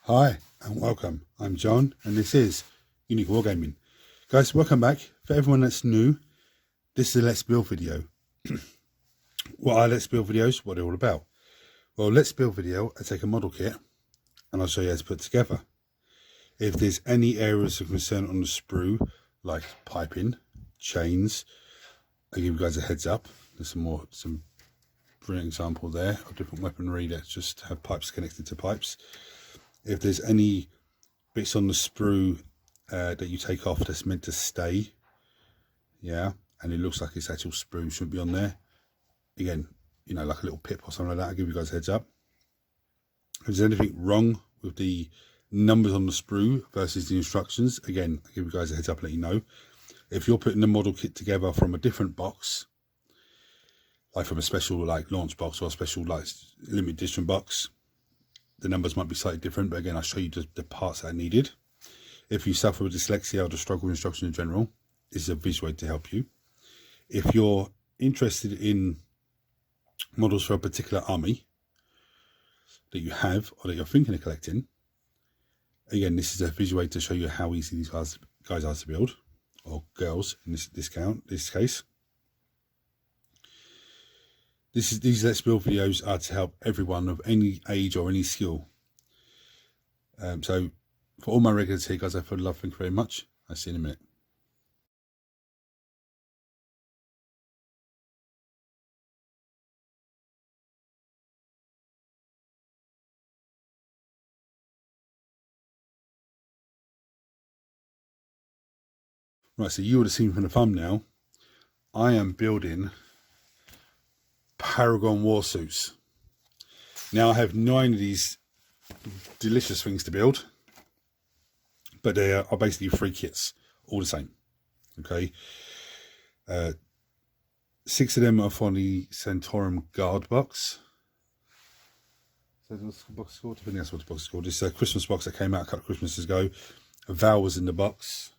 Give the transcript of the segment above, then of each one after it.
Hi and welcome. I'm John and this is Unique Wargaming. Guys, welcome back. For everyone that's new, this is a Let's Build video. What are Let's Build videos? What they're all about. Well, Let's Build video, I take a model kit and I'll show you how to put it together. If there's any areas of concern on the sprue, like piping, chains, I'll give you guys a heads up. There's some brilliant example there of different weaponry that just have pipes connected to pipes. If there's any bits on the sprue that you take off that's meant to stay, yeah, and it looks like its actual sprue should be on there, again, you know, like a little pip or something like that, I'll give you guys a heads up. If there's anything wrong with the numbers on the sprue versus the instructions, again, I'll give you guys a heads up and let you know. If you're putting the model kit together from a different box, like from a special like launch box or a special like limited edition box, the numbers might be slightly different, but again, I'll show you the parts that are needed. If you suffer with dyslexia or the struggle with instruction in general, this is a visual aid to help you. If you're interested in models for a particular army that you have or that you're thinking of collecting, again, this is a visual aid to show you how easy these guys are to build, or girls in this case. These Let's Build videos are to help everyone of any age or any skill. So for all my regulars here, guys, I feel love, thank you very much. I'll see you in a minute. Right, so you would have seen from the thumbnail, I am building Paragon Warsuits. Now I have 9 of these delicious things to build, but they are basically 3 kits, all the same. Okay, 6 of them are from the Centaurum Guard box. So what's the box called? I think that's what the box is called. It's a Christmas box that came out a couple of Christmases ago. Val was in the box.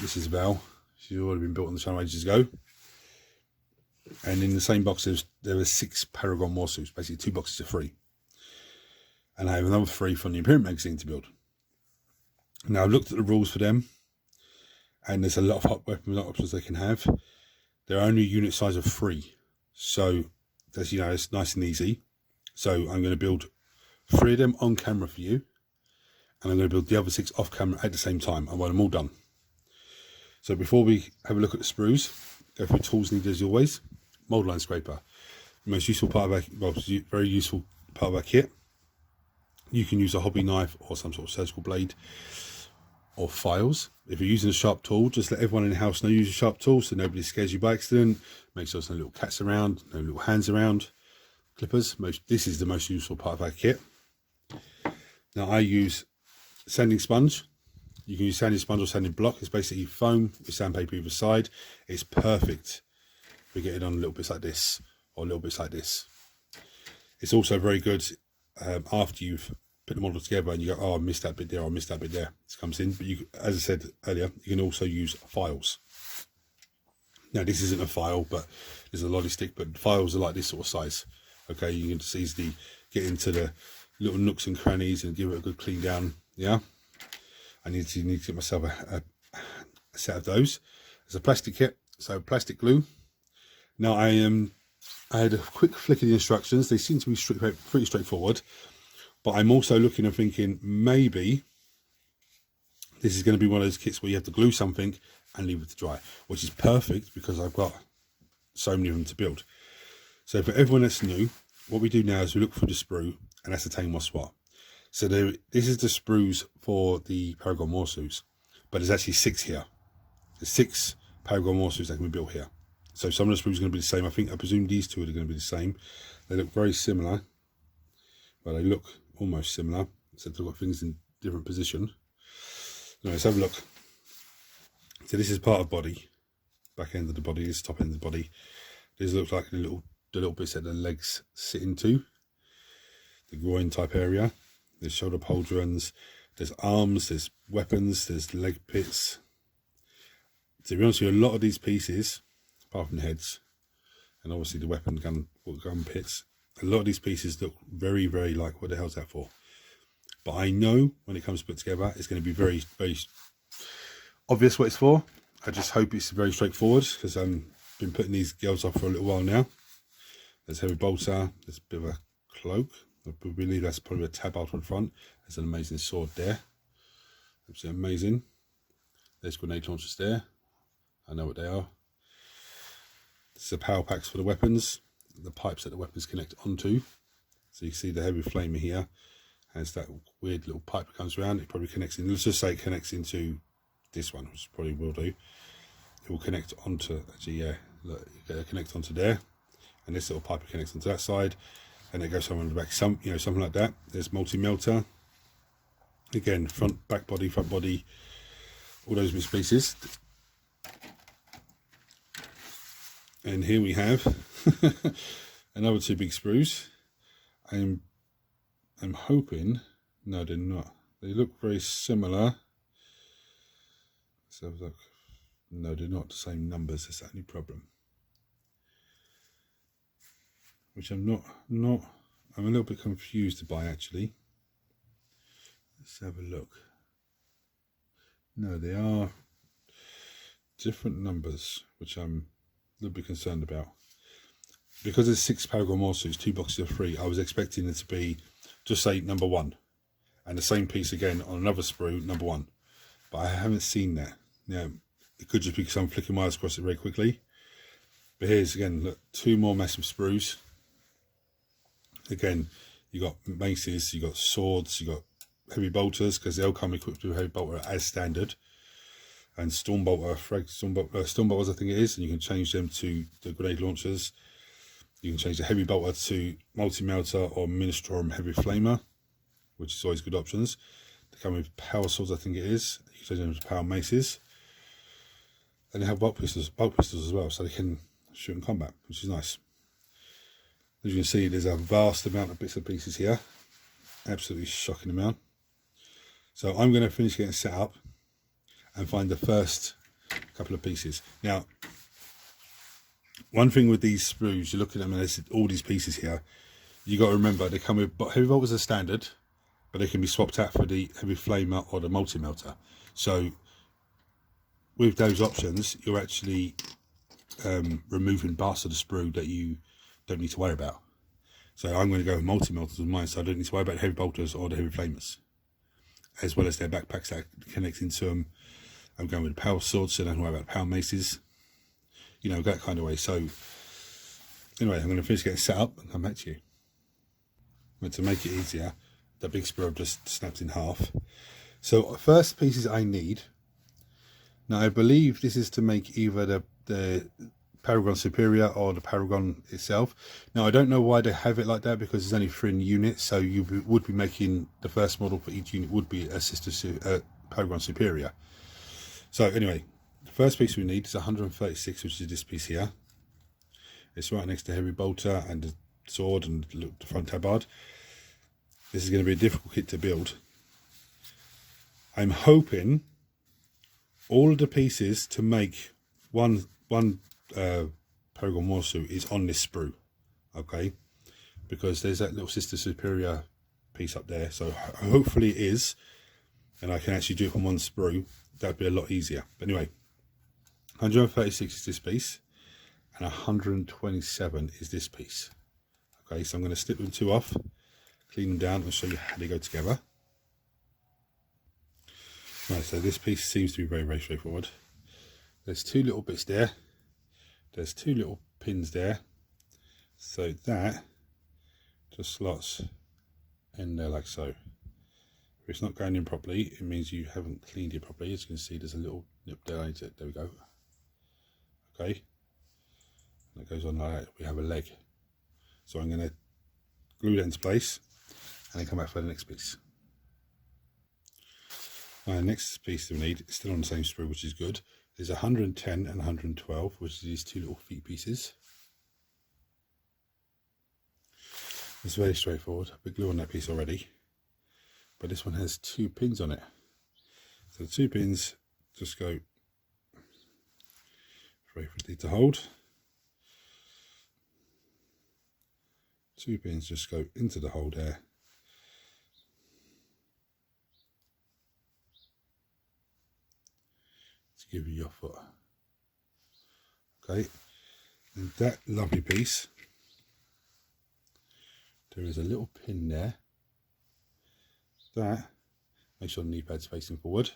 This is Val. She's already been built on the channel ages ago. And in the same box, there were 6 Paragon Warsuits, basically 2 boxes of 3. And I have another 3 from the Imperial magazine to build. Now I've looked at the rules for them, and there's a lot of hot weapon options they can have. They're only a unit size of 3, so as you know, it's nice and easy. So I'm going to build 3 of them on camera for you, and I'm going to build the other 6 off camera at the same time. I want them all done. So before we have a look at the sprues, go through tools needed as always. Mold line scraper, the most useful part of our, well, very useful part of our kit. You can use a hobby knife or some sort of surgical blade or files. If you're using a sharp tool, just let everyone in the house know you use a sharp tool so nobody scares you by accident. Make sure there's no little cats around, no little hands around. Clippers, this is the most useful part of our kit. Now I use sanding sponge. You can use sanding sponge or sanding block. It's basically foam with sandpaper either side. It's perfect for getting on little bits like this or little bits like this. It's also very good after you've put the model together and you go, oh, I missed that bit there, or I missed that bit there. This comes in. But you, as I said earlier, you can also use files. Now this isn't a file, but there's a lolly stick, but files are like this sort of size. Okay, you can just easily get into the little nooks and crannies and give it a good clean down. Yeah, I need to get myself a set of those. There's a plastic kit, so plastic glue. Now I had a quick flick of the instructions. They seem to be pretty straightforward, but I'm also looking and thinking maybe this is going to be one of those kits where you have to glue something and leave it to dry, which is perfect because I've got so many of them to build. So for everyone that's new, what we do now is we look through the sprue and ascertain what's what. So this is the sprues for the Paragon Warsuits, but there's actually 6 here. There's 6 Paragon Warsuits that can be built here. So some of the sprues are going to be the same. I presume these 2 are going to be the same. They look very similar. Well, they look almost similar, except they've got things in different position. Now, let's have a look. So this is part of body, back end of the body, this top end of the body. This looks like the little bits that the legs sit into, the groin type area. There's shoulder pauldrons, there's arms, there's weapons, there's leg pits. To be honest with you, a lot of these pieces, apart from the heads, and obviously the gun pits, a lot of these pieces look very, very like, what the hell's that for? but I know when it comes to put together, it's going to be very, very obvious what it's for. I just hope it's very straightforward, because I've been putting these girls off for a little while now. There's heavy bolter, there's a bit of a cloak. I believe that's probably a tab out on front. There's an amazing sword there. Absolutely amazing. There's grenade launchers there. I know what they are. This is the power packs for the weapons. The pipes that the weapons connect onto. So you can see the heavy flamer here has that weird little pipe that comes around. It probably connects in. Let's just say it connects into this one, which probably will do. It will connect onto, actually, yeah, look, it'll connect onto there, and this little pipe connects onto that side, and it goes somewhere in the back, something like that. There's multi-melter, again, front body, all those bits pieces. And here we have another 2 big sprues. I'm hoping, no, they're not. They look very similar. Let's have a look. No, they're not the same numbers. That's the only problem. Which I'm I'm a little bit confused by, actually. Let's have a look. No, they are different numbers, which I'm a little bit concerned about. Because it's 6 Paragon Warsuits, 2 boxes of 3, I was expecting it to be, just say, number 1. And the same piece again on another sprue, number 1. But I haven't seen that. Now, it could just be because I'm flicking my eyes across it very quickly. But here's, again, look, 2 more massive sprues. Again, you got maces, you got swords, you got heavy bolters, because they'll come equipped with heavy bolter as standard. And storm bolters, I think it is, and you can change them to the grenade launchers. You can change the heavy bolter to multi-melter or Ministorum heavy flamer, which is always good options. They come with power swords, I think it is. You can change them to power maces. And they have bolt pistols as well, so they can shoot in combat, which is nice. As you can see, there's a vast amount of bits and pieces here. Absolutely shocking amount. So I'm going to finish getting set up and find the first couple of pieces. Now, one thing with these sprues, you look at them and there's all these pieces here. You got to remember, they come with heavy bolters as standard, but they can be swapped out for the heavy flamer or the multi-melter. So with those options, you're actually removing parts of the sprue that you don't need to worry about. So I'm going to go with multi-melters with mine, so I don't need to worry about heavy bolters or the heavy flamers, as well as their backpacks that connect into them. I'm going with the power swords, so I don't worry about power maces, you know, that kind of way. So anyway, I'm going to finish getting set up and come back to you. But to make it easier, the big sprue I've just snapped in half. So first pieces I need. Now I believe this is to make either the Paragon Superior or the Paragon itself. Now I don't know why they have it like that, because there's only 3 in the unit, so you would be making the first model for each unit would be a Paragon Superior. So anyway, the first piece we need is 136, which is this piece here. It's right next to heavy bolter and the sword and the front tabard. This is going to be a difficult kit to build. I'm hoping all of the pieces to make one Paragon Warsuit is on this sprue, okay? Because there's that little Sister Superior piece up there, so hopefully it is, and I can actually do it on one sprue. That'd be a lot easier. But anyway, 136 is this piece, and 127 is this piece. Okay, so I'm going to snip them 2 off, clean them down, and show you how they go together. Right, so this piece seems to be very, very straightforward. There's 2 little bits there. There's 2 little pins there. So that just slots in there like so. If it's not going in properly, it means you haven't cleaned it properly. As you can see, there's a little nip there. There we go. Okay. And it goes on like that. We have a leg. So I'm going to glue that into place and then come back for the next piece. Now, the next piece that we need is still on the same sprue, which is good. There's 110 and 112, which is these 2 little feet pieces. It's very straightforward. I put glue on that piece already, but this one has 2 pins on it. So the 2 pins just go very quickly to hold. 2 pins just go into the hole there. to give you your foot. Okay, and that lovely piece, there is a little pin there. That, make sure the knee pad's facing forward,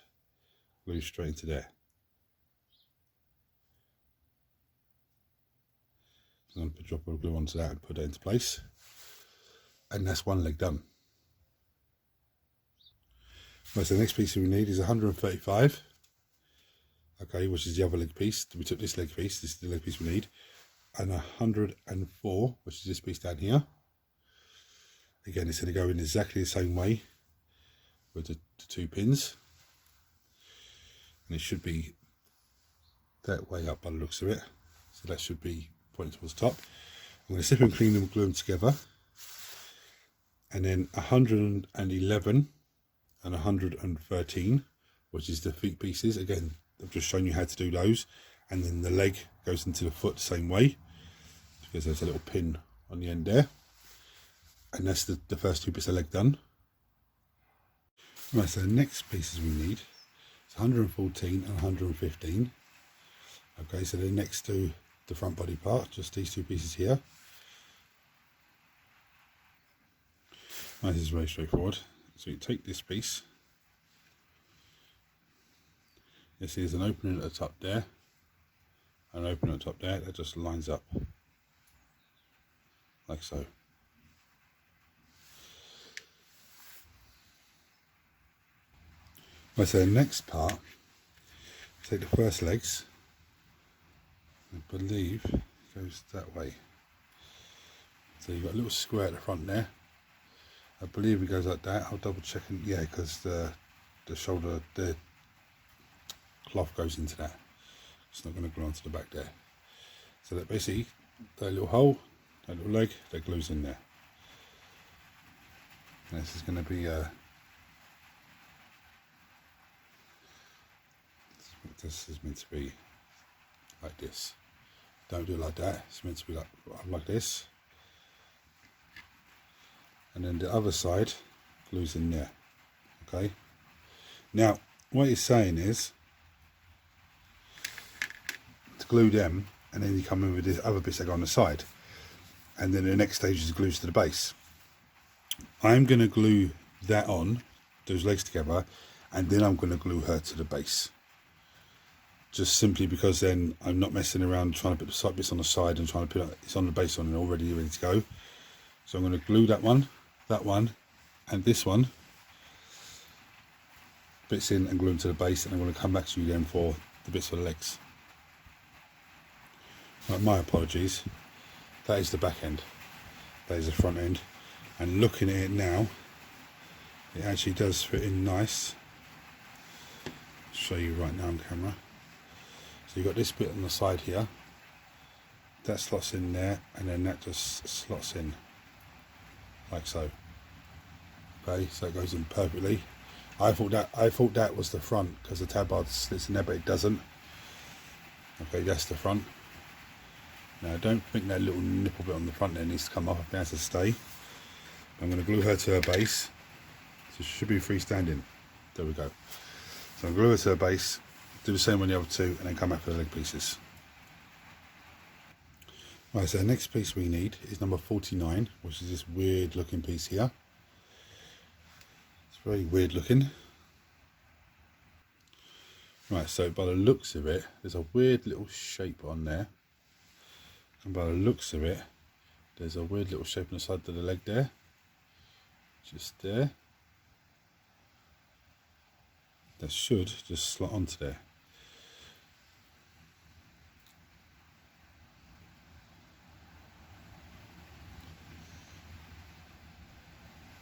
glue straight into there. So I'm going to drop a glue onto that and put it into place. And that's one leg done. Right, so the next piece we need is 135. Okay, which is the other leg piece. We took this leg piece, this is the leg piece we need. And 104, which is this piece down here. Again, it's going to go in exactly the same way with the two pins. And it should be that way up by the looks of it. So that should be pointing towards the top. I'm going to sip and clean them, glue them together. And then 111 and 113, which is the feet pieces. Again, I've just shown you how to do those. And then the leg goes into the foot the same way, because there's a little pin on the end there. And that's the first two bits of leg done. Right, so the next pieces we need is 114 and 115. Okay, so they're next to the front body part, just these two pieces here. Right, this is very straightforward. So you take this piece. You see there's an opening at the top there, and an opening at the top there, that just lines up like so. Right, so the next part, take the first legs, I believe it goes that way. So you've got a little square at the front there. I believe it goes like that. I'll double check, and yeah, because the shoulder, the cloth goes into that. It's not going to glue onto the back there. So that basically, that little hole, that little leg, that glues in there. And this is going to be this is meant to be like this. Don't do it like that. It's meant to be like this. And then the other side glues in there. Okay. Now, what he's saying is to glue them, and then you come in with the other bits that go on the side, and then the next stage is glues to the base. I'm going to glue that on, those legs together, and then I'm going to glue her to the base. Just simply because then I'm not messing around trying to put the side bits on the side and trying to put it's on the base on and already ready to go. So I'm going to glue that one, and this one bits in and glue them to the base, and I'm going to come back to you then for the bits for the legs. Right, my apologies. That is the back end. That is the front end. And looking at it now, it actually does fit in nice. I'll show you right now on camera. So you've got this bit on the side here. That slots in there, and then that just slots in like so. Okay, so it goes in perfectly. I thought that was the front because the tab bar slits in there, but it doesn't. Okay, that's the front. Now I don't think that little nipple bit on the front there needs to come off. I think it has to stay. I'm going to glue her to her base. So she should be freestanding. There we go. So I'm going to glue her to her base, do the same on the other two, and then come back for the leg pieces. Right, so the next piece we need is number 49, which is this weird looking piece here. It's very weird looking. Right, so by the looks of it, there's a weird little shape on there. And by the looks of it, there's a weird little shape on the side of the leg there. Just there. That should just slot onto there.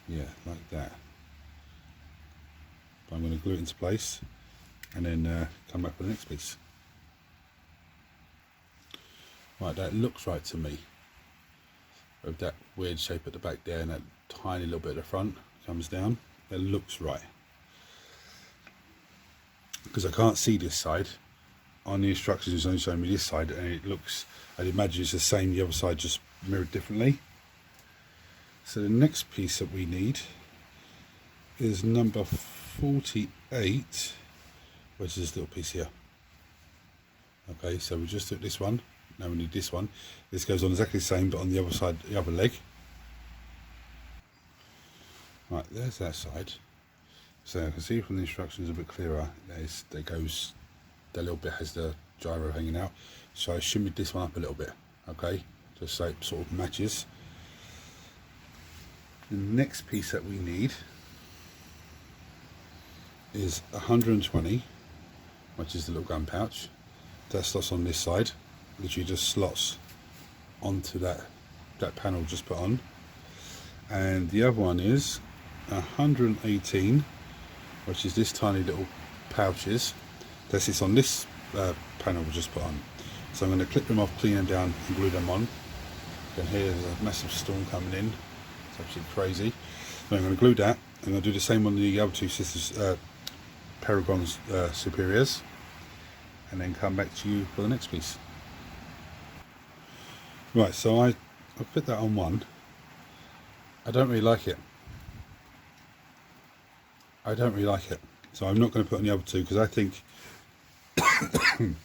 Yeah, like that. But I'm going to glue it into place and then come back for the next piece. Right, that looks right to me. With that weird shape at the back there and that tiny little bit at the front comes down. That looks right. Because I can't see this side. On the instructions it's only showing me this side, and it looks, I'd imagine it's the same, the other side just mirrored differently. So the next piece that we need is number 48, which is this little piece here. Okay, so we just took this one. Now we need this one. This goes on exactly the same, but on the other side, the other leg. Right, there's that side. So I can see from the instructions a bit clearer. There goes, the little bit has the gyro hanging out. So I shimmied this one up a little bit. Okay, just so it sort of matches. The next piece that we need is 120, which is the little gun pouch. That slots on this side, literally just slots onto that panel just put on. And the other one is 118, which is this tiny little pouches that sits on this panel we just put on. So I'm going to clip them off, clean them down and glue them on. You can hear there's a massive storm coming in. It's absolutely crazy. So I'm going to glue that. I'm going to do the same on the other two sisters, Paragon's superiors, and then come back to you for the next piece. Right, so I put that on one. I don't really like it. So I'm not going to put on the other two because I think, in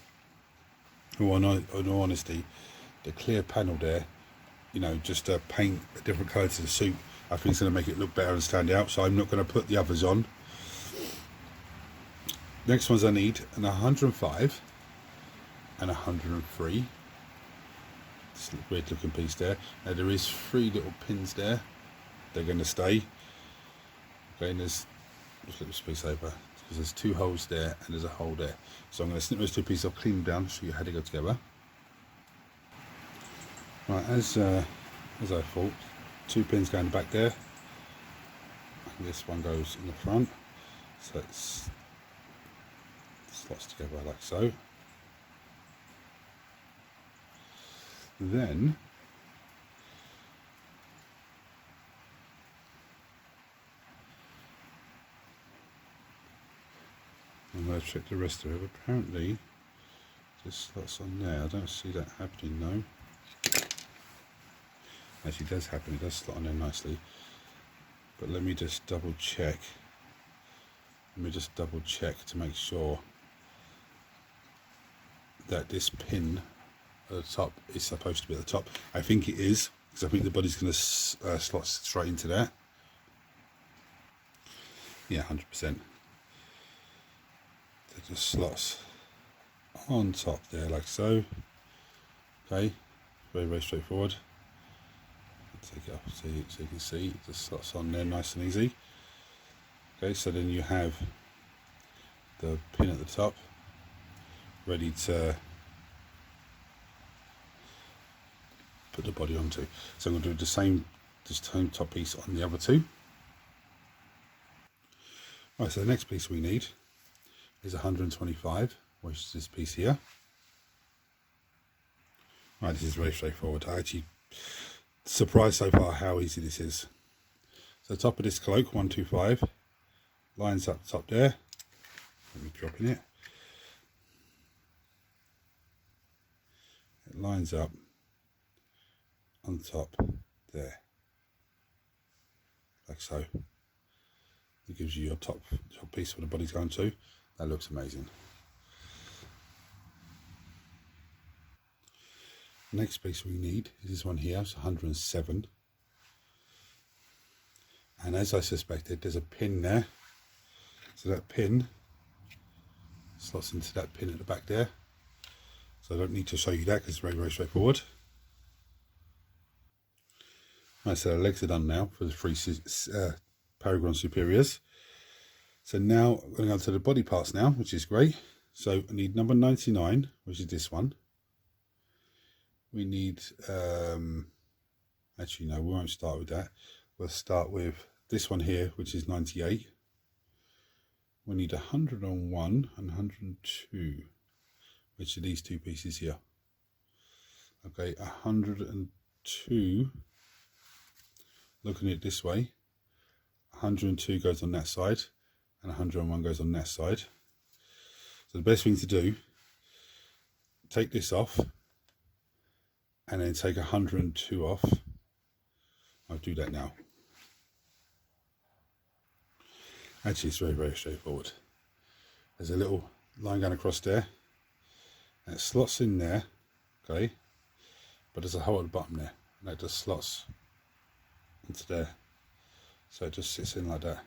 all honesty, the clear panel there, you know, just to paint a different colour to the suit, I think it's going to make it look better and stand out. So I'm not going to put the others on. Next ones I need an 105 and 103. It's a weird looking piece there. Now there is 3 little pins there. They're going to stay. Okay, and there's, just flip this piece over, because there's 2 holes there and there's a hole there. So I'm going to snip those 2 pieces off, clean them down, show you how they go together. Right, as I thought, 2 pins going back there. And this one goes in the front, so it's slots together like so. Then I'm going to check the rest of it. Apparently this slots on there. I don't see that happening though. Actually it does happen, it does slot on there nicely. But let me just double check. To make sure that this pin at the top is supposed to be at the top. I think it is, because I think the body's going to slot straight into there. Yeah, 100%. It just slots on top there like so. Okay, very, very straightforward. Take it up so you can see it just slots on there nice and easy. Okay, so then you have the pin at the top ready to put the body onto. So I'm going to do the same top piece on the other 2. Right, so the next piece we need is 125, which is this piece here. Right, this is very straightforward. I actually surprised so far how easy this is. So the top of this cloak, 125, lines up the top there. Let me drop in it. It lines up on top there, like so. It gives you your top piece where the body's going to. That looks amazing. Next piece we need is this one here. It's 107. And as I suspected, there's a pin there. So that pin slots into that pin at the back there. So I don't need to show you that because it's very, very straightforward. Right, so the legs are done now for the 3 Paragon superiors. So now I'm going to go to the body parts now, which is great. So I need number 99, which is this one. We need, actually no, we won't start with that. We'll start with this one here, which is 98. We need 101 and 102, which are these 2 pieces here. Okay, 102, looking at it this way, 102 goes on that side, and 101 goes on that side. So the best thing to do, take this off, and then take 102 off. I'll do that now. Actually, it's very, very straightforward. There's a little line going across there, And it slots in there, okay, but there's a hole at the bottom there, and that just slots into there, so it just sits in like that.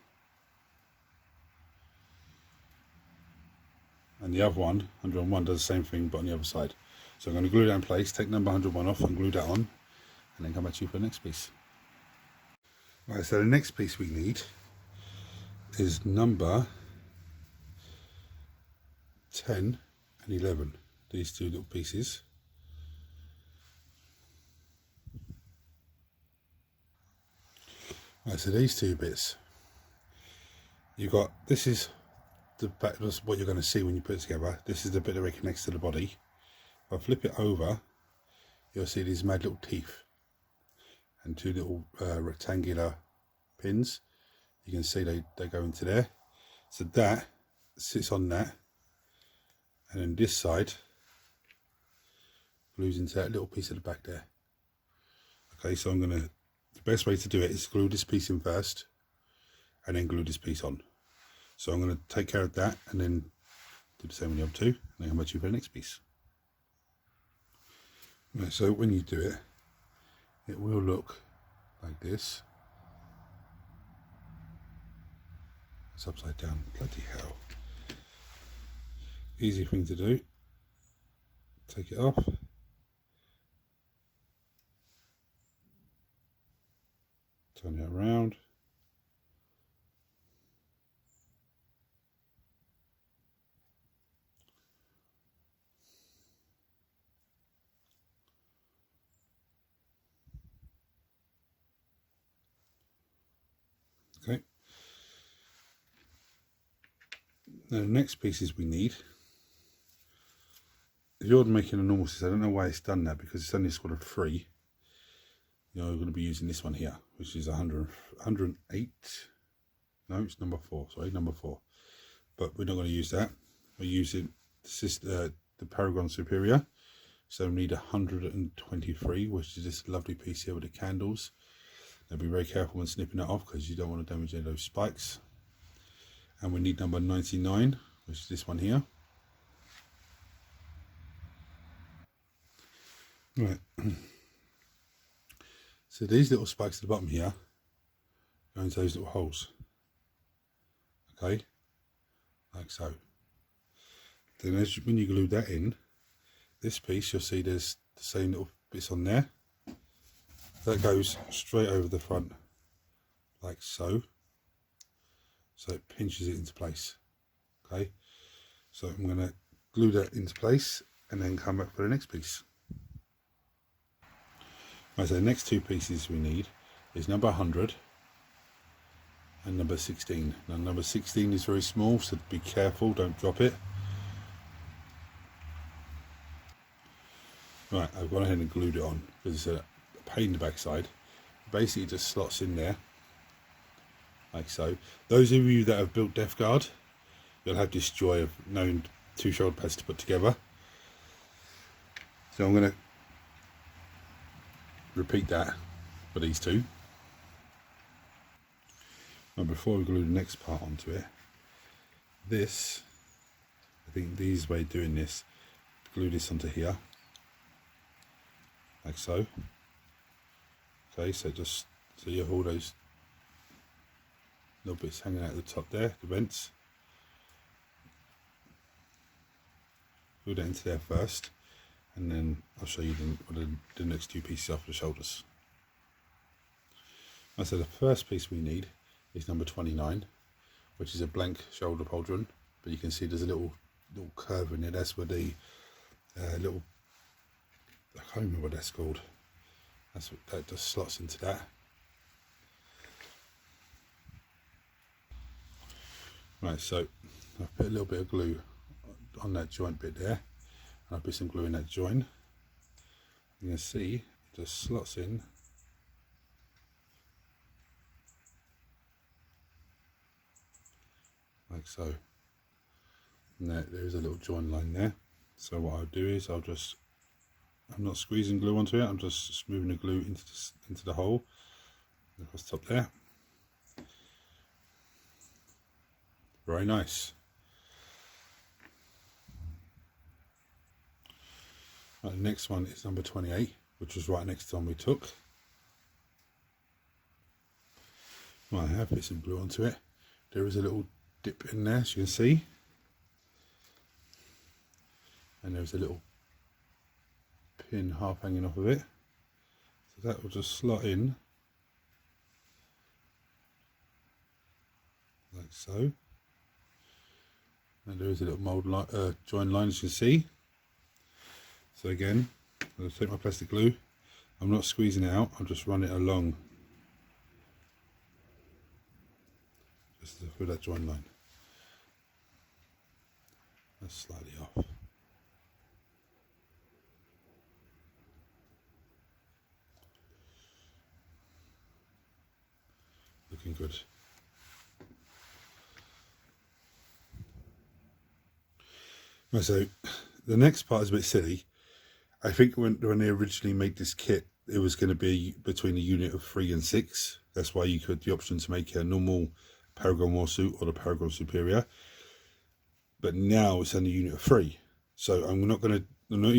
And the other one, 101, does the same thing but on the other side. So I'm going to glue that in place, take number 101 off and glue that on, and then come back to you for the next piece. Right, so the next piece we need is number 10 and 11, these two little pieces. Right, so these two bits, you've got, this is the back, that's what you're going to see when you put it together. This is the bit that reconnects to the body. If I flip it over, you'll see these mad little teeth and two little rectangular pins. You can see they go into there. So that sits on that, and then this side glues into that little piece at the back there. Okay, so the best way to do it is glue this piece in first and then glue this piece on. So I'm going to take care of that and then do the same with the other two, and then come back to you for the next piece. Right, so when you do it, it will look like this. It's upside down, bloody hell. Easy thing to do. Take it off. Turn it around. Okay. Now the next pieces we need, if you're making a normal scissors, I don't know why it's done that, because it's only squad of 3. You're going to be using this one here, which is 108. No, it's number 4. Sorry, number 4. But we're not going to use that. We're using the Paragon Superior. So we need 123, which is this lovely piece here with the candles. Now be very careful when snipping that off, because you don't want to damage any of those spikes. And we need number 99, which is this one here. Right. So these little spikes at the bottom here go into those little holes. Okay, like so. Then when you glue that in, this piece, you'll see there's the same little bits on there. That goes straight over the front, like so. So it pinches it into place. Okay, so I'm going to glue that into place and then come back for the next piece. Right, so the next two pieces we need is number 100 and number 16. Now number 16 is very small, so be careful, don't drop it. Right, I've gone ahead and glued it on because it's a pain in the backside. Basically, it just slots in there, like so. Those of you that have built Death Guard, you'll have this joy of knowing 2 shoulder pads to put together. So I'm going to repeat that for these two. Now before we glue the next part onto it, this, I think the easiest way of doing this, glue this onto here, like so. Okay, so you have all those little bits hanging out at the top there, the vents. Glue that into there first, and then I'll show you the next 2 pieces off the shoulders. So the first piece we need is number 29, which is a blank shoulder pauldron, but you can see there's a little curve in there. That's where the little, I can't remember what that's called. That just slots into that. Right, so I've put a little bit of glue on that joint bit there, and I've put some glue in that joint. You can see it just slots in like so. And there's a little join line there. So what I'll do is I'm not squeezing glue onto it, I'm just smoothing the glue into the hole across the top there. Very nice. Right, the next one is number 28, which was right next to the one we took. Right, I have put some glue onto it. There is a little dip in there, as you can see. And there's a little pin half hanging off of it. So that will just slot in. Like so. And there is a little mould join line, as you can see. So again, I'll take my plastic glue. I'm not squeezing it out, I'll just run it along. Just through that join line. That's slightly off. Looking good. Right, so the next part is a bit silly. I think when they originally made this kit, it was going to be between a unit of 3 and 6. That's why you could the option to make a normal Paragon Warsuit or the Paragon Superior. But now it's only a unit of 3. So I'm not even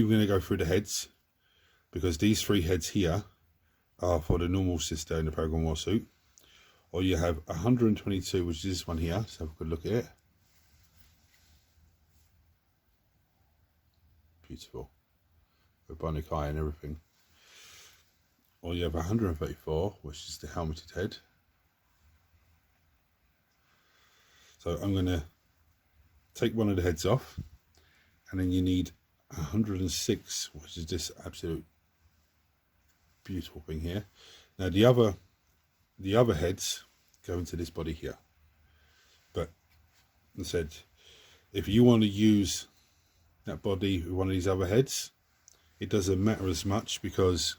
going to go through the heads, because these 3 heads here are for the normal sister in the Paragon Warsuit. Or you have 122, which is this one here. Let's have a good look at it. Beautiful. With bionic eye and everything. Or you have 134, which is the helmeted head. So I'm going to take one of the heads off, and then you need 106, which is this absolute beautiful thing here. Now the other heads go into this body here, but as I said, if you want to use that body with one of these other heads, it doesn't matter as much, because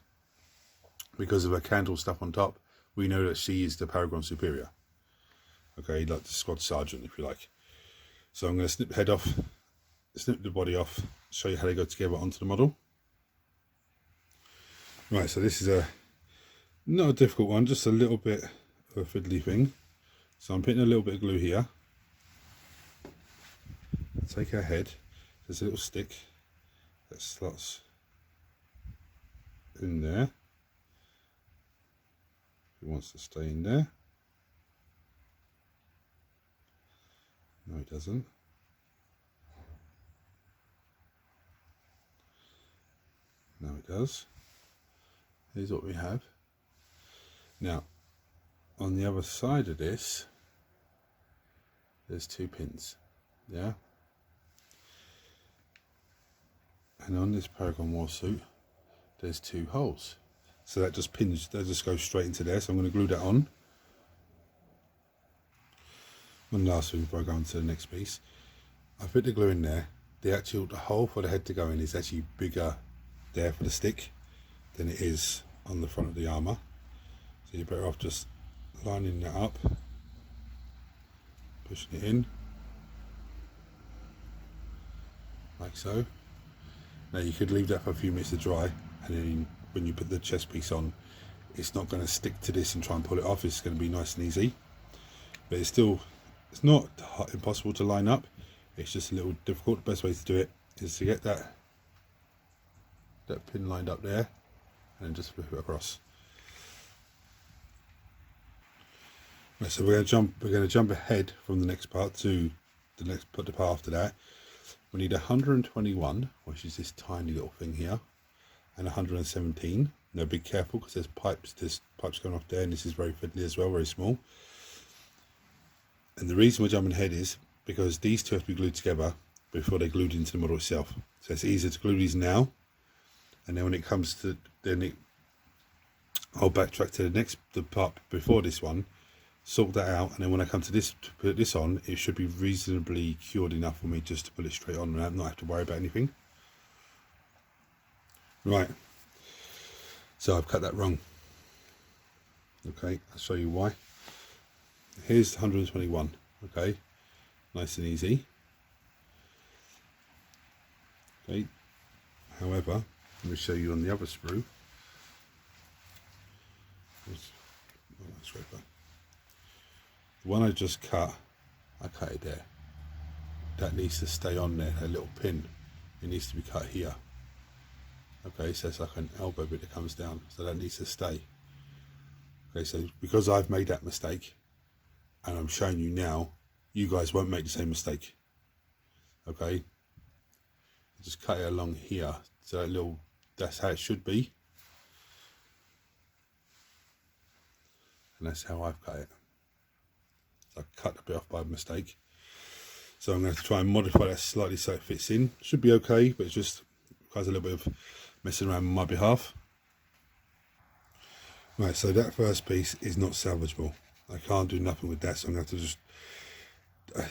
of her candle stuff on top, we know that she is the Paragon Superior. Okay, like the squad sergeant, if you like. So I'm going to snip the head off, snip the body off, show you how they go together onto the model. Right, so this is not a difficult one, just a little bit of a fiddly thing. So I'm putting a little bit of glue here. Take her head, there's a little stick that slots in there. It wants to stay in there. No, it doesn't. No, it does. Here's what we have. Now, on the other side of this, there's 2 pins. Yeah. And on this Paragon Warsuit, there's 2 holes. So that just pins, that just goes straight into there. So I'm going to glue that on. One last thing before I go on to the next piece. I put the glue in there. The hole for the head to go in is actually bigger there for the stick than it is on the front of the armour. So you're better off just lining that up, pushing it in, like so. Now you could leave that for a few minutes to dry, and then when you put the chest piece on, it's not going to stick to this and try and pull it off. It's going to be nice and easy. But it's not impossible to line up. It's just a little difficult. The best way to do it is to get that pin lined up there, and then just flip it across. Right, so we're going to jump ahead from the next part to the part after that. We need 121, which is this tiny little thing here, and 117. Now be careful, because there's pipes going off there, and this is very fiddly as well, very small. And the reason we're jumping ahead is because these 2 have to be glued together before they're glued into the model itself. So it's easier to glue these now, and then when it comes to I'll backtrack to the part before this one, sort that out, and then when I come to this to put this on, it should be reasonably cured enough for me just to put it straight on and not have to worry about anything. Right, so I've cut that wrong. Okay, I'll show you why. Here's 121. Okay, nice and easy. Okay, however, let me show you on the other sprue. The one I just cut, I cut it there. That needs to stay on there, that little pin. It needs to be cut here. Okay, so it's like an elbow bit that comes down, so that needs to stay. Okay, so because I've made that mistake and I'm showing you now, you guys won't make the same mistake. Okay, just cut it along here, so that little, that's how it should be, and that's how I've cut it. So I cut a bit off by mistake, so I'm going to have to try and modify that slightly so it fits in. Should be okay, but it just requires a little bit of messing around on my behalf. Right, so that first piece is not salvageable. I can't do nothing with that, so I'm going to have to just, I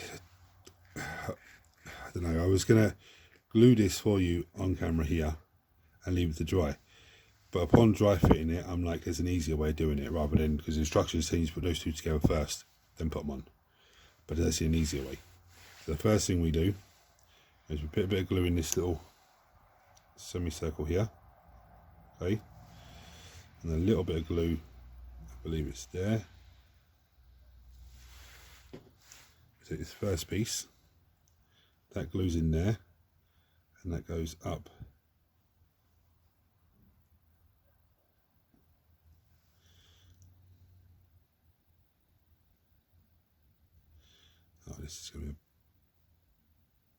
don't know, I was going to glue this for you on camera here and leave it to dry. But upon dry fitting it, I'm like, there's an easier way of doing it, rather than, because the instructions say you put those two together first, then put them on. But there's an easier way. So the first thing we do is we put a bit of glue in this little semicircle here, okay, and a little bit of glue, I believe it's there. Take this first piece, that glues in there, and that goes up. Oh, this is going to be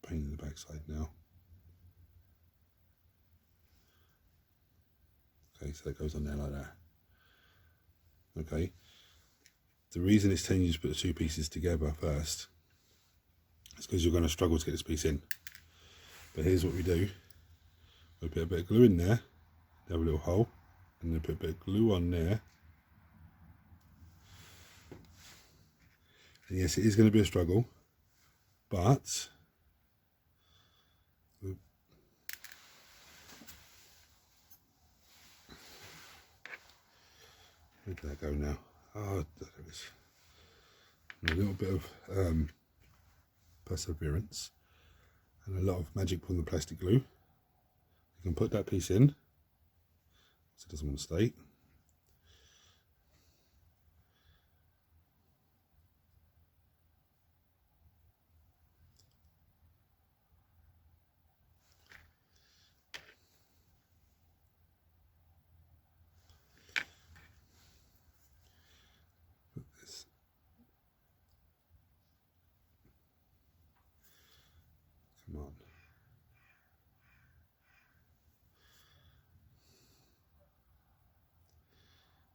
a pain in the backside now. Okay, so that goes on there like that. Okay, the reason it's telling you to put the two pieces together first is because you're going to struggle to get this piece in. But here's what we do. We put a bit of glue in there, have a little hole, and then put a bit of glue on there. And yes, it is going to be a struggle, but where did that go now? Oh, there it is. And a little bit of perseverance and a lot of magic from the plastic glue. You can put that piece in, so it doesn't want to stay. Put this. Come on.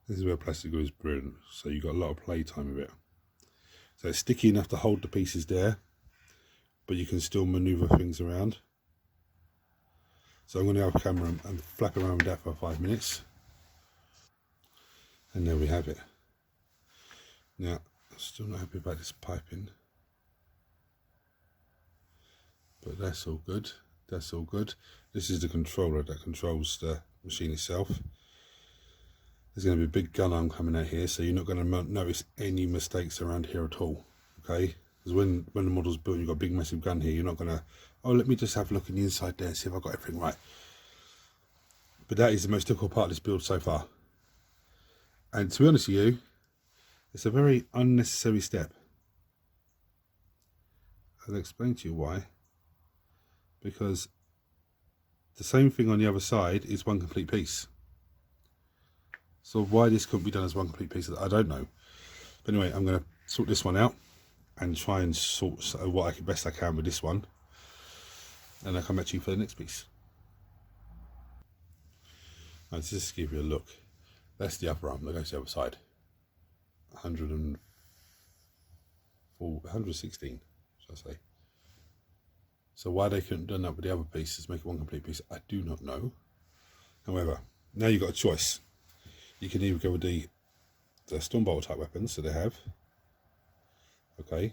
This is where plastic glue is brilliant, so you've got a lot of play time with it. So it's sticky enough to hold the pieces there, but you can still maneuver things around. So I'm going to have a camera and flap around with that for 5 minutes. And there we have it. Now, I'm still not happy about this piping, but that's all good. That's all good. This is the controller that controls the machine itself. There's going to be a big gun arm coming out here, so you're not going to notice any mistakes around here at all. Okay? Because when the model's built, you've got a big massive gun here, you're not going to, oh, let me just have a look in the inside there and see if I've got everything right. But that is the most difficult part of this build so far. And to be honest with you, it's a very unnecessary step. I'll explain to you why. Because the same thing on the other side is one complete piece. So why this couldn't be done as one complete piece, I don't know. But anyway, I'm going to sort this one out and try and sort what best I can with this one. And I'll come back to you for the next piece. Now, to just give you a look. That's the upper arm that goes to the other side. 116, should I say. So why they couldn't have done that with the other pieces, make it one complete piece, I do not know. However, now you've got a choice. You can either go with the stun bolt type weapons that they have, okay,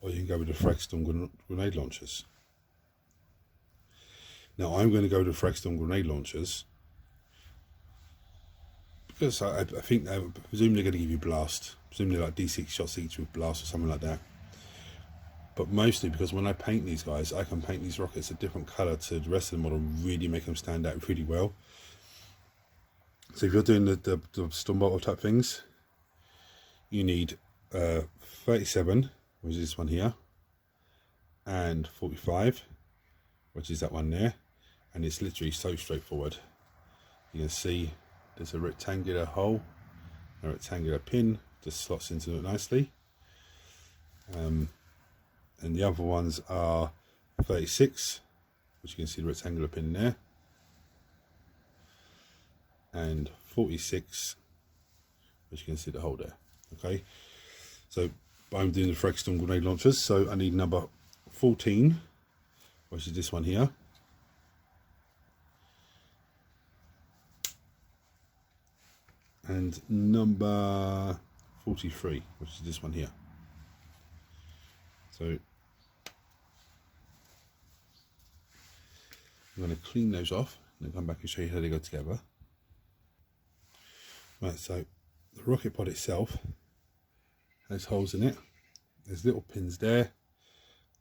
or you can go with the frag stun grenade launchers. Now I'm going to go with the frag stun grenade launchers because I think they're presumably going to give you blast, presumably like D6 shots each with blast or something like that. But mostly because when I paint these guys, I can paint these rockets a different colour to the rest of the model, really make them stand out really well. So if you're doing the stun bolt type things, you need 37, which is this one here, and 45, which is that one there, and it's literally so straightforward. You can see there's a rectangular hole, a rectangular pin, just slots into it nicely. And the other ones are 36, which you can see the rectangular pin there, and 46, which you can see the hole there. Okay, so I'm doing the Fregstorm grenade launchers, so I need number 14, which is this one here. And number 43, which is this one here. So I'm going to clean those off and then come back and show you how they go together. Right, so the rocket pod itself has holes in it. There's little pins there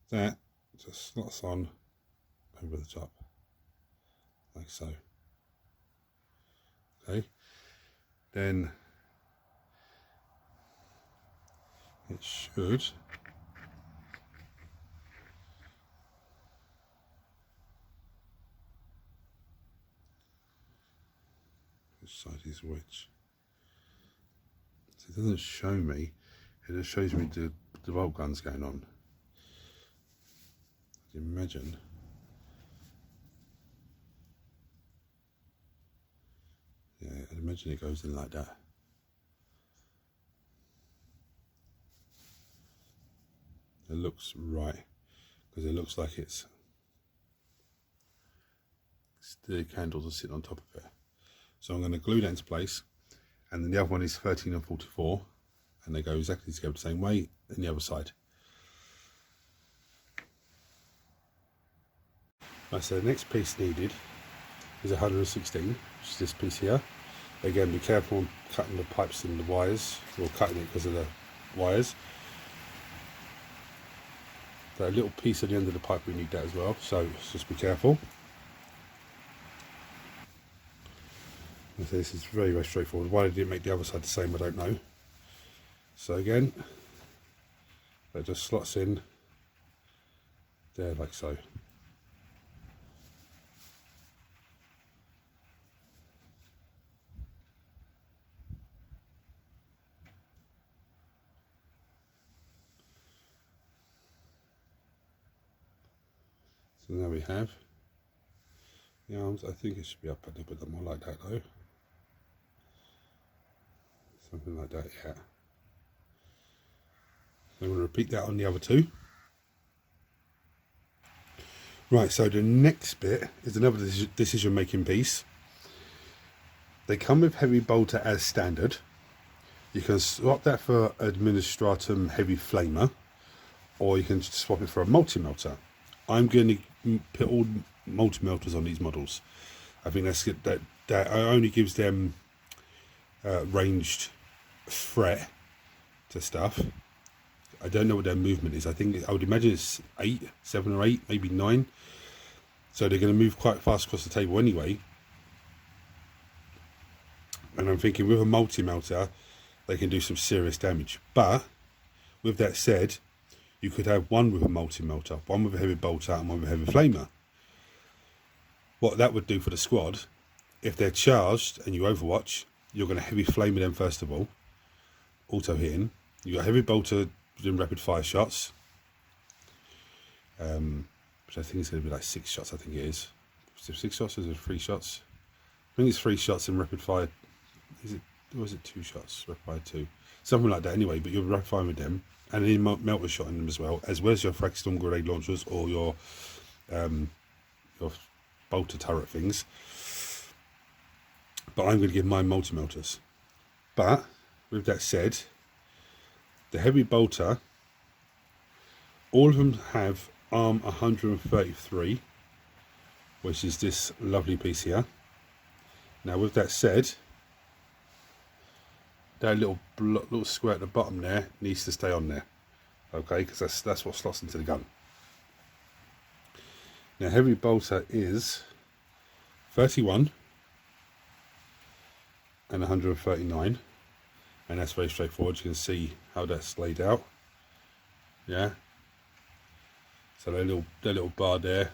that just slots on over the top, like so. Okay. Then it should which side is which. So it doesn't show me, it just shows me the bolt guns going on. I'd imagine I'd imagine it goes in like that. It looks right, because it looks like it's the candles are sitting on top of it. So I'm going to glue that into place, and then the other one is 13 and 44, and they go exactly together the same way in the other side. Right, so the next piece needed is 116, which is this piece here. Again, be careful on cutting the pipes and the wires, or cutting it because of the wires. So a little piece at the end of the pipe, we need that as well, so just be careful. And so this is very, very straightforward. Why they didn't make the other side the same, I don't know. So again, that just slots in there like so. So now we have the arms. I think it should be up a little bit more like that though. Something like that, yeah. So I'm going to repeat that on the other two. Right, so the next bit is another decision making piece. They come with heavy bolter as standard. You can swap that for Administratum heavy flamer, or you can swap it for a multi-melter. I'm going to put all multi-melters on these models. I think that's good. That only gives them ranged threat to stuff. I don't know what their movement is. I would imagine it's 7 or 8, maybe 9. So they're going to move quite fast across the table anyway. And I'm thinking with a multi-melter, they can do some serious damage. But with that said, you could have one with a multi-melter, one with a heavy bolter, and one with a heavy flamer. What that would do for the squad, if they're charged and you overwatch, you're going to heavy flamer them first of all, auto hitting. You got heavy bolter doing rapid fire shots, which I think is going to be like 6 shots. I think it is. Is it 6 shots or is it 3 shots? I think it's 3 shots in rapid fire. Is it? Or is it 2 shots? Rapid fire 2, something like that. Anyway, but you're rapid firing with them, and then melter shot in them as well as your Fregstorm grenade launchers or your bolter turret things. But I'm going to give mine multi-melters. But with that said, the heavy bolter, all of them have arm 133, which is this lovely piece here. Now with that said, that little square at the bottom there needs to stay on there, okay, because that's what slots into the gun. Now heavy bolter is 31 and 139, and that's very straightforward. You can see how that's laid out. Yeah, so that little bar there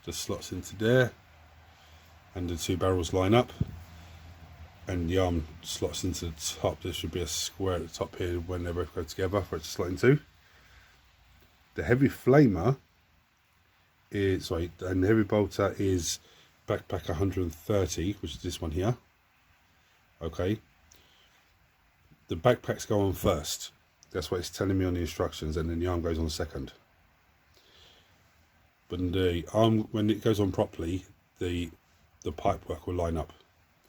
just slots into there, and the two barrels line up, and the arm slots into the top. There should be a square at the top here when they both go together for it to slot into. The heavy flamer is, and the heavy bolter is backpack 130, which is this one here. Okay, the backpacks go on first. That's what it's telling me on the instructions, and then the arm goes on second. But the arm, when it goes on properly, the pipe work will line up.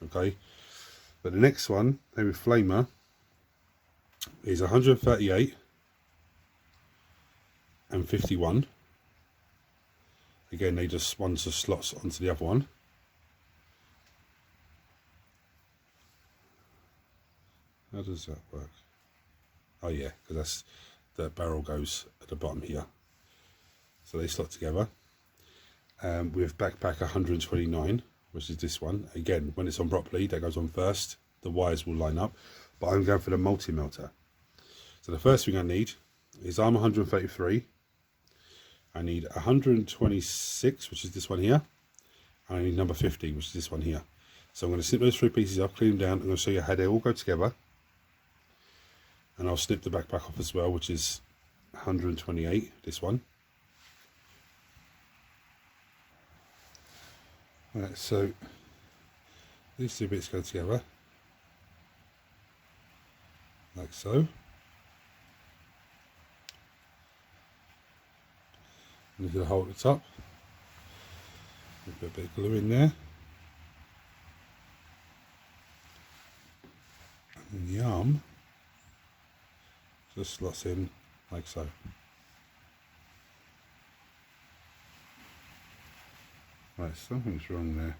Okay, but the next one, heavy flamer, is 138 and 51. Again, they just one just slots onto the other one. How does that work? Oh yeah, because that's the barrel goes at the bottom here. So they slot together. With backpack 129, which is this one. Again, when it's on properly, that goes on first. The wires will line up. But I'm going for the multi-melter. So the first thing I need is arm 133. I need 126, which is this one here. And I need number 50, which is this one here. So I'm going to snip those three pieces off, clean them down. I'm going to show you how they all go together. And I'll snip the backpack off as well, which is 128, this one. Right, so these two bits go together, like so. And you can hold it up. Put a bit of glue in there. And the arm just slots in like so. Right, something's wrong there.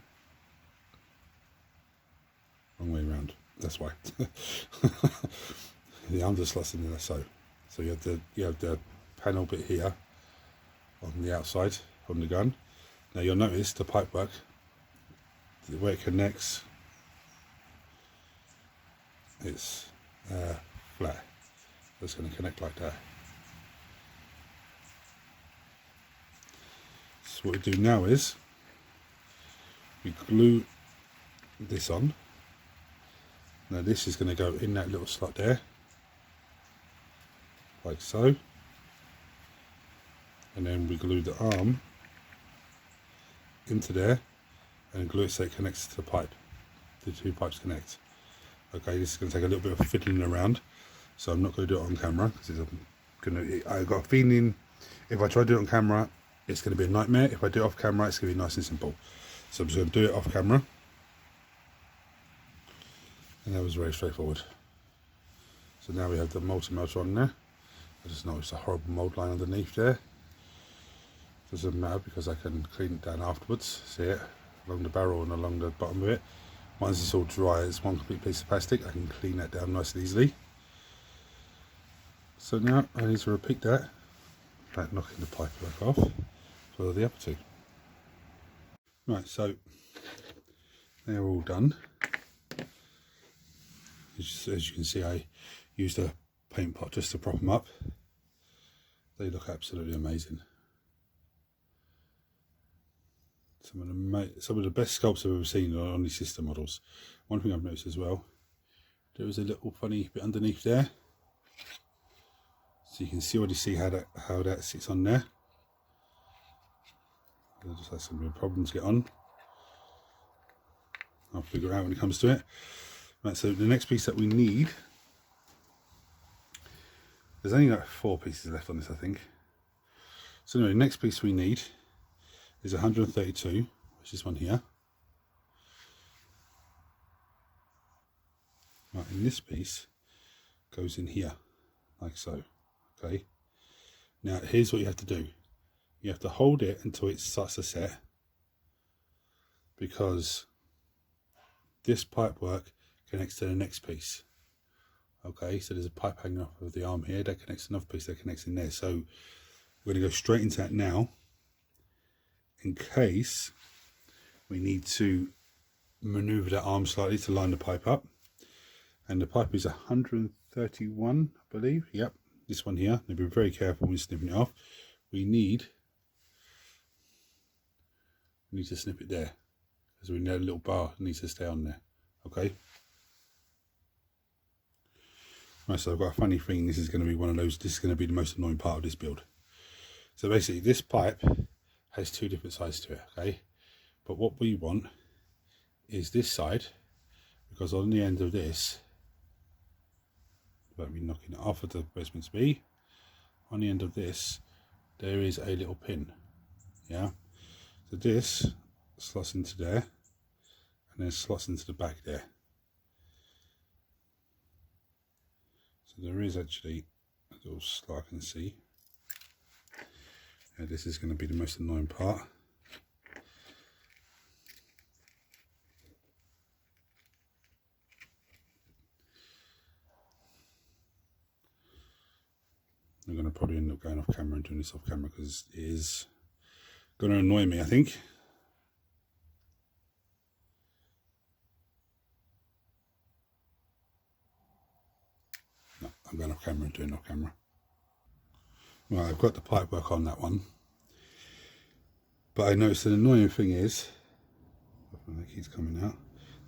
Wrong way around. That's why. The arm just slots in there, so you have the panel bit here on the outside on the gun. Now you'll notice the pipe work, the way it connects, it's flat. It's going to connect like that. So what we do now is we glue this on. Now this is going to go in that little slot there, like so. And then we glue the arm into there and glue it so it connects to the pipe. The two pipes connect. Okay, this is going to take a little bit of fiddling around, so I'm not going to do it on camera because I've got a feeling if I try to do it on camera it's going to be a nightmare. If I do it off camera it's going to be nice and simple. So I'm just going to do it off camera, and that was very straightforward. So now we have the multi-melter on there. I just noticed a horrible mould line underneath there. Doesn't matter because I can clean it down afterwards. See it along the barrel and along the bottom of it. Once it's all dry, it's one complete piece of plastic. I can clean that down nice and easily. So now I need to repeat that, like knocking the pipe back off for the other two. Right, so they're all done. As you can see, I used a paint pot just to prop them up. They look absolutely amazing. Some of the best sculpts I've ever seen on these system models. One thing I've noticed as well, there is a little funny bit underneath there, so you can already see how that sits on there. I'll just have some real problems to get on. I'll figure it out when it comes to it. Right, so the next piece that we need, there's only like 4 pieces left on this, I think. So anyway, the next piece we need is 132, which is this one here. Right, and this piece goes in here, like so. Okay. Now here's what you have to do. You have to hold it until it starts to set, because this pipe work connects to the next piece. Okay, so there's a pipe hanging off of the arm here that connects to another piece that connects in there. So we're going to go straight into that now, in case we need to maneuver that arm slightly to line the pipe up. And the pipe is 131, I believe. Yep, this one here. Now be very careful when snipping it off. We need to snip it there, because we know a little bar needs to stay on there. Okay. Right, so I've got a funny thing. This is going to be one of those. This is going to be the most annoying part of this build. So basically, this pipe has two different sides to it. Okay, but what we want is this side, because on the end of this, without me knocking it off at the basement B, on the end of this, there is a little pin. Yeah. So this slots into there, and then slots into the back there. So there is actually a little slot I can see. And this is going to be the most annoying part. I'm going to probably end up going off camera and doing this off camera because it is going to annoy me, I think. No, I'm going off camera and doing it off camera. Right, I've got the pipe work on that one. But I noticed the annoying thing is, it keeps coming out.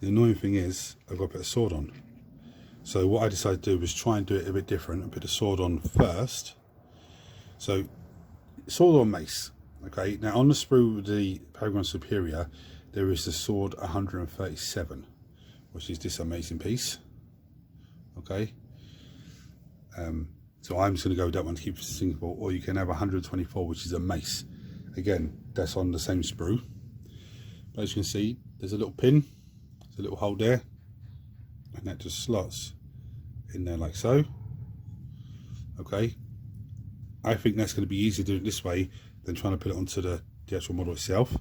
The annoying thing is, I've got to put a sword on. So what I decided to do was try and do it a bit different and put the sword on first. So, sword or mace. Okay, now on the sprue, the Paragon Superior, there is the sword 137, which is this amazing piece. Okay. So I'm just going to go with that one to keep it simple, or you can have 124, which is a mace. Again, that's on the same sprue. But as you can see, there's a little pin, there's a little hole there, and that just slots in there like so. Okay. I think that's going to be easier doing it this way than trying to put it onto the actual model itself.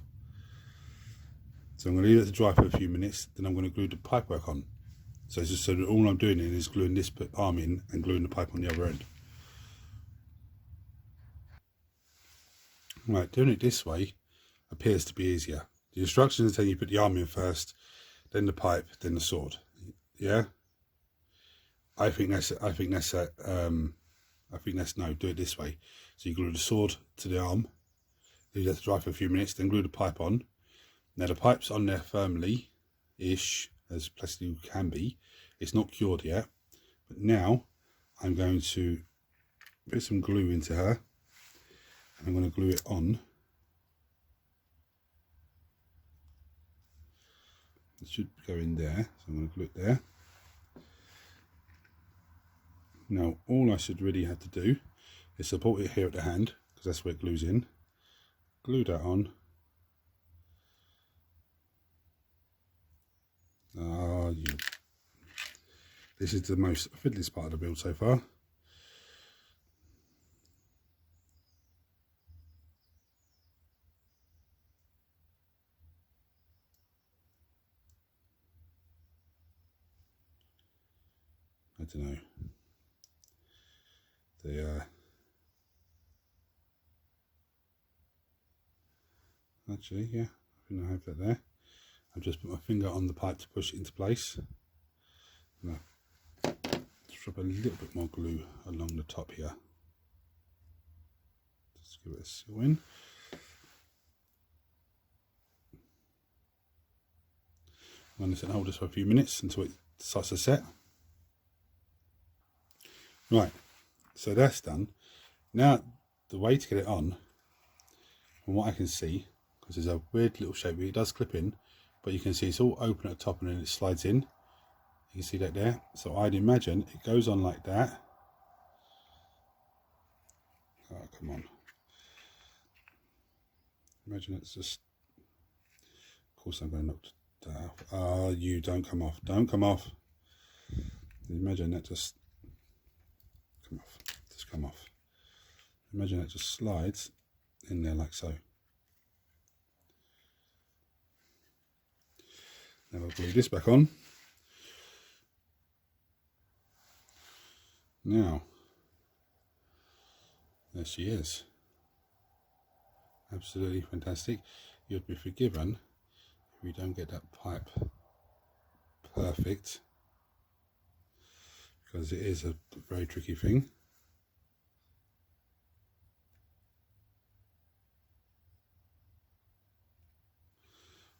So I'm going to leave it to dry for a few minutes, then I'm going to glue the pipe work on. So it's just so that all I'm doing is gluing this arm in and gluing the pipe on the other end. Right, doing it this way appears to be easier. The instructions tell you put the arm in first, then the pipe, then the sword. Yeah, I think that's no. Do it this way. So you glue the sword to the arm, leave that to dry for a few minutes, then glue the pipe on. Now the pipe's on there firmly-ish, as plastic can be. It's not cured yet, but now I'm going to put some glue into her. I'm going to glue it on. It should go in there, so I'm going to glue it there. Now all I should really have to do is support it here at the hand, because that's where it glues in. Glue that on. This is the most fiddliest part of the build so far. I don't know. Actually, yeah, I think I have that there. I've just put my finger on the pipe to push it into place. And just drop a little bit more glue along the top here. Just give it a seal in. I'm going to hold this for a few minutes until it starts to set. Right, so that's done. Now the way to get it on, from what I can see, because there's a weird little shape, it does clip in, but you can see it's all open at the top and then it slides in. You can see that there. So I'd imagine it goes on like that. Oh, come on. Imagine it's just, of course I'm going to knock that off. Oh, you don't come off. Don't come off. Imagine that just come off. Just come off. Imagine it just slides in there like so. Now I'll glue this back on. Now, there she is. Absolutely fantastic. You'd be forgiven if we don't get that pipe perfect, because it is a very tricky thing.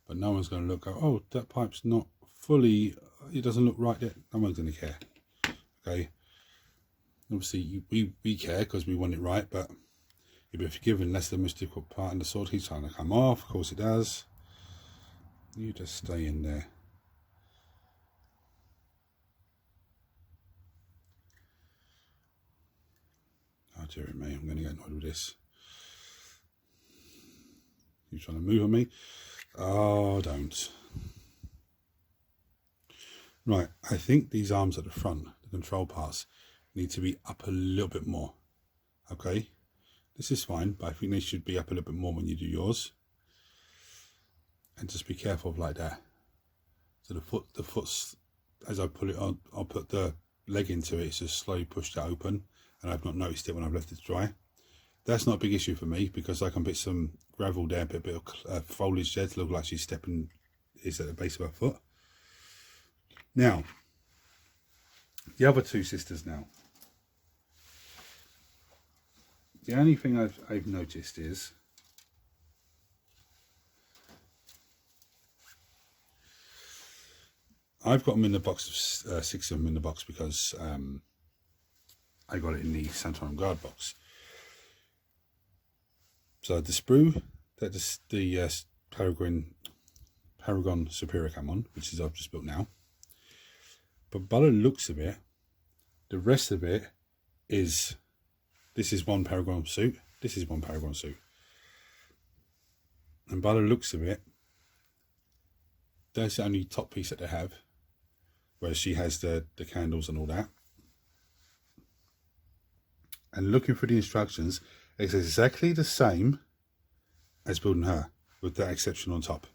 but no one's going to look, oh, that pipe's not fully, it doesn't look right yet. No one's going to care. Okay, obviously we care because we want it right, but you'll be forgiven. That's the most difficult part, and the sword keeps trying to come off. Of course it does. You just stay in there. Oh dear me, I'm going to get annoyed with this. You trying to move on me? Oh, don't. Right, I think these arms at the front, the control parts, need to be up a little bit more. Okay, this is fine, but I think they should be up a little bit more when you do yours. And just be careful of like that. So the foot's, as I pull it on, I'll put the leg into it, it's just slowly pushed that open, and I've not noticed it when I've left it to dry. That's not a big issue for me because I can put some gravel there, put a bit of foliage there to look like she's stepping is at the base of her foot. Now, the other two sisters now. The only thing I've noticed is I've got them in the box, 6 of them in the box because I got it in the Santorum Guard box. So the Sprue that the Paragon Superior come on, which is I've just built now. But by the looks of it, the rest of it is, this is one Paragon suit, this is one Paragon suit. And by the looks of it, that's the only top piece that they have, where she has the candles and all that. And looking for the instructions, it's exactly the same as building her, with that exception on top.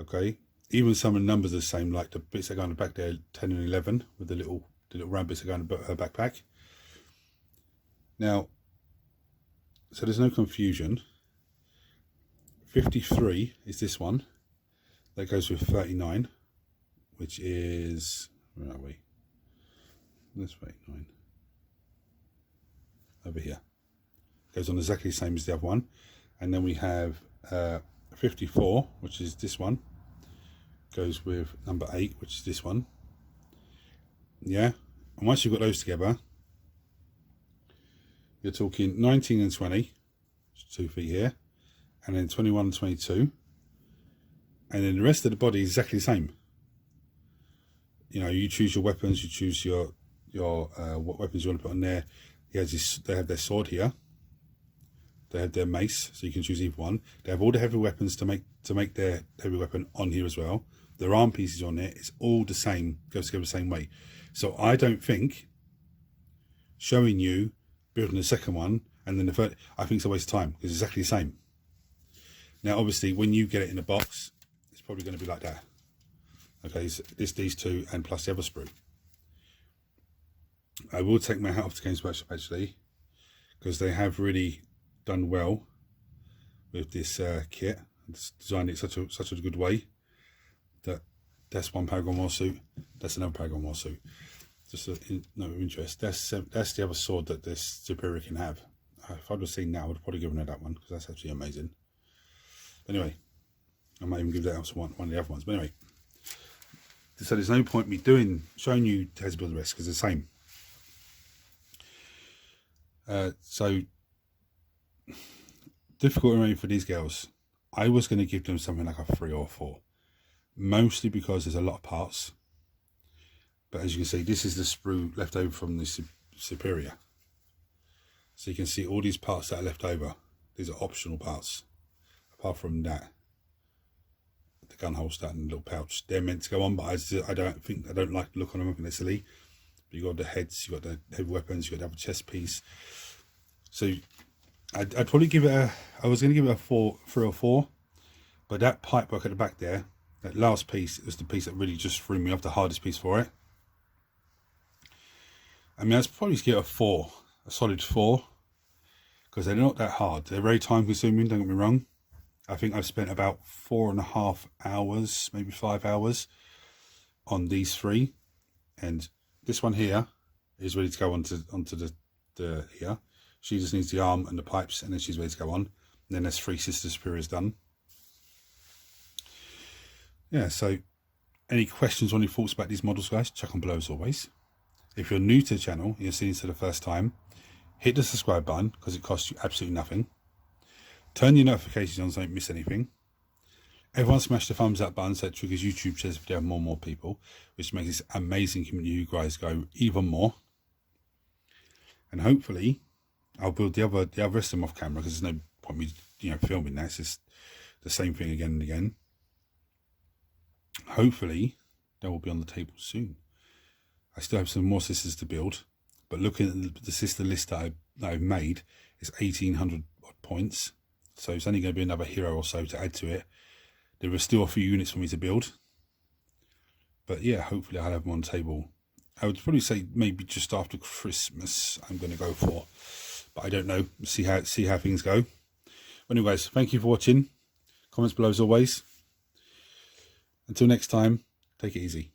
Okay, even some of the numbers are the same, like the bits that go on the back there, 10 and 11, with the little round bits that go on her backpack. Now, so there's no confusion. 53 is this one. That goes with 39, which is, where are we? Let's wait, 9. Over here. Goes on exactly the same as the other one. And then we have 54, which is this one. Goes with number 8, which is this one. Yeah. And once you've got those together, you're talking 19 and 20, 2 feet here. And then 21 and 22. And then the rest of the body is exactly the same. You know, you choose your weapons, you choose your what weapons you want to put on there. They have their sword here. They have their mace, so you can choose either one. They have all the heavy weapons to make their heavy weapon on here as well. Their arm pieces on there. It's all the same, goes together the same way. So I don't think showing you building the second one and then the third, I think it's a waste of time because it's exactly the same. Now, obviously, when you get it in a box, it's probably going to be like that. Okay, so it's these two and plus the other sprue. I will take my hat off to Games Workshop actually, because they have really done well with this kit. It's designed it such a good way that that's one Paragon Warsuit, that's another Paragon Warsuit. Just a note of interest. That's the other sword that this Superior can have. If I'd have seen that, I would have probably given her that one because that's actually amazing. Anyway, I might even give that out to one of the other ones. But anyway, so there's no point me showing you how to build the rest because it's the same. So difficult array for these girls. I was going to give them something like a 3 or 4, mostly because there's a lot of parts. But as you can see, this is the sprue left over from the Superior. So you can see all these parts that are left over. These are optional parts. Apart from that, the gun holster and the little pouch, they're meant to go on, but I don't like the look on them. I think they're silly. But you got the heads, you got the heavy weapons, you got the other chest piece. So I'd probably give it I was going to give it a 3 or 4, but that pipe work at the back there, that last piece, was the piece that really just threw me off, the hardest piece for it. I mean, I'd probably give it a 4, a solid 4, because they're not that hard. They're very time consuming, don't get me wrong. I think I've spent about 4.5 hours, maybe 5 hours on these 3, and this one here is ready to go onto the here. She just needs the arm and the pipes, and then she's ready to go on. And then there's 3 Sister Superiors done. yeah, so any questions or any thoughts about these models, guys, chuck them below as always. If you're new to the channel, you're seeing this for the first time, hit the subscribe button because it costs you absolutely nothing. Turn your notifications on so you don't miss anything. Everyone smash the thumbs up button so it triggers YouTube shares if you have more and more people, which makes this amazing community you guys go even more. And hopefully I'll build the other rest of them off camera because there's no point me filming that. It's just the same thing again and again. Hopefully they will be on the table soon. I still have some more sisters to build, but looking at the sister list that I've made, it's 1800 odd points, so it's only going to be another hero or so to add to it. There are still a few units for me to build, but yeah, hopefully I'll have them on the table. I would probably say maybe just after Christmas I'm going to go for, but I don't know. See how things go. But anyway, guys, thank you for watching. Comments below as always. Until next time, take it easy.